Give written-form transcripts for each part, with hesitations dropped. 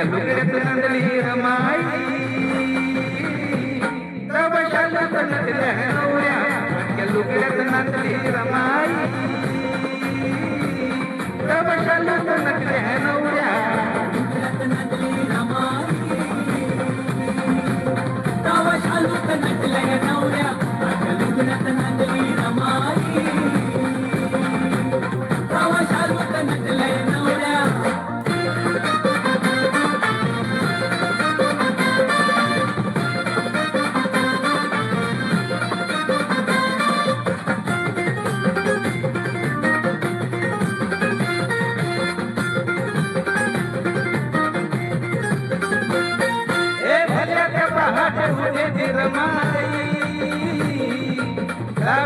फाटक्या लुगड्यात नांदली रमाई तव शालूत नटल्या नवऱ्या फाटक्या लुगड्यात नांदली रमाई तव शालूत नटल्या नवऱ्या तव शालूत नटल्या नवऱ्या फाटक्या लुगड्यात नांदली रमाई तव शालूत नटल्या नवऱ्या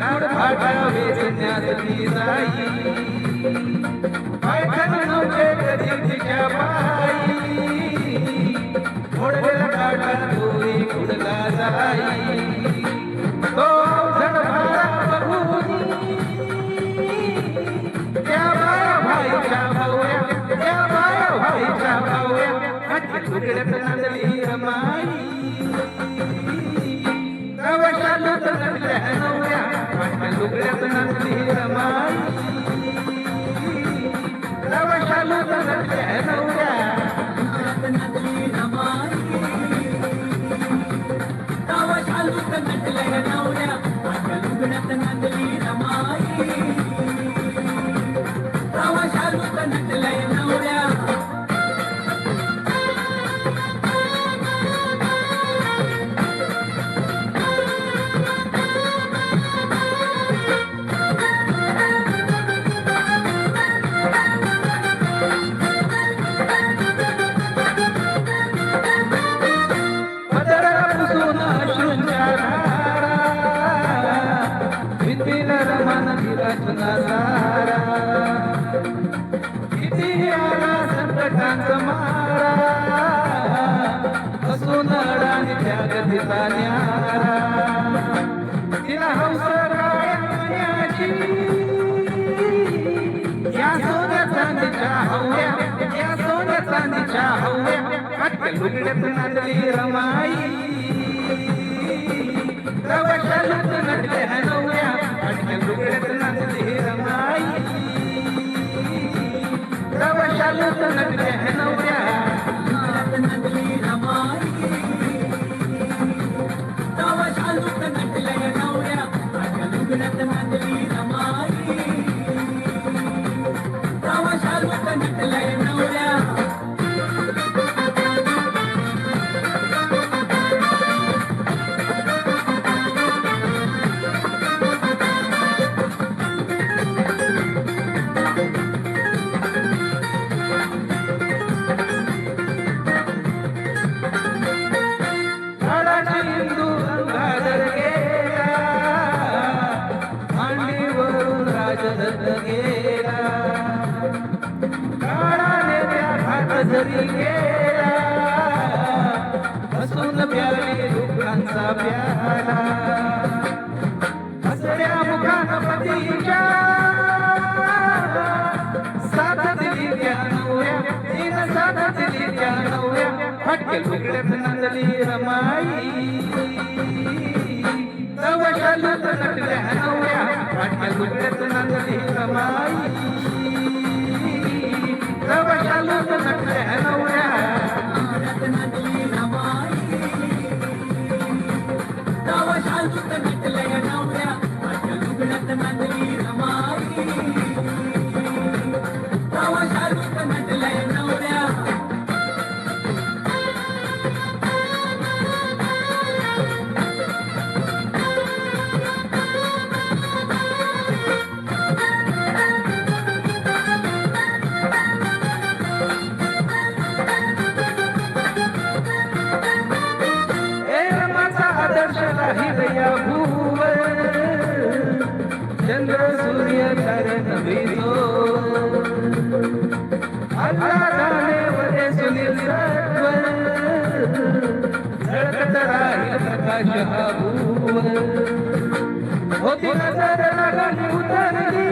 लाकूड फाटा वेचण्यातली जाई पैठण नव्हते कधी तिच्या पायी मोडलेला काटा तोही कुडला जाई तो अवघड भारा बघून त्या बाया भाईच्या भावया त्या बाया भाईच्या भावया फाटक्या लुगड्यात नांदली रमाई तव शालूत नटल्या नवऱ्या फाटक्या लुगड्यात नांदली रमाई तव शालूत नटल्या नवऱ्या तव शालूत नटल्या नवऱ्या फाटक्या लुगड्यात नांदली रमाई तव शालूत नटल्या नवऱ्या किती आला संकटांचा मारा हसून अडाणी त्यागतीचा न्यारा तिला हंस रायाची या सोन्या चांदीच्या हव्या या सोन्या चांदीच्या हव्या फाटक्या लुगड्यात नांदली रमाई तव शालूत नटल्या नवऱ्या फाटक्या लुगड्यात नांदली रमाई तव शालूत नटल्या नवऱ्या तव शालूत नटल्या नवऱ्या फाटक्या लुगड्यात नांदली रमाई तव शालूत नटल्या नवऱ्या गेला काळाने त्या हात धरी गेला हसून प्याली दुःखांचा प्याला हसऱ्या मुखान पतीच्या साथ दिली त्या नवऱ्या तिनं साथ दिली त्या नवऱ्या फाटक्या लुगड्यात नांदली रमाई तव शालूत नटल्या नवऱ्या फाटक्या लुगड्यात नांदली रमाई तव शालूत नटल्या नवऱ्या तव शालूत नटल्या नवऱ्या फाटक्या लुगड्यात नांदली रमाई तव शालूत नटल्या नवऱ्या राहिलया भूवर चंद्र सूर्य कारण भिजो आल्हादाने वरे सुनील सत्वर झळकत राहील प्रकाश हा भूवर होती नजर लागली उतरली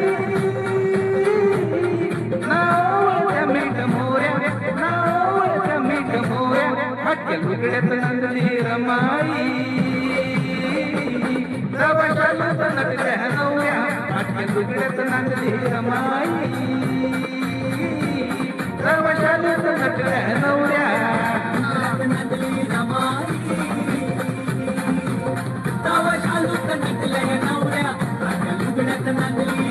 नावाच्या मीठ मोऱ्या नावाच्या मीठ फाटक्या लुगड्यात नांदली रमाई तवा शालूत नटल्या नवऱ्या फाटक्या लुगड्यात नांदली रमाई तवा शालूत नटल्या नवऱ्या नटली रमाई तवा शालूत नटल्या नवऱ्या फाटक्या लुगड्यात नांदली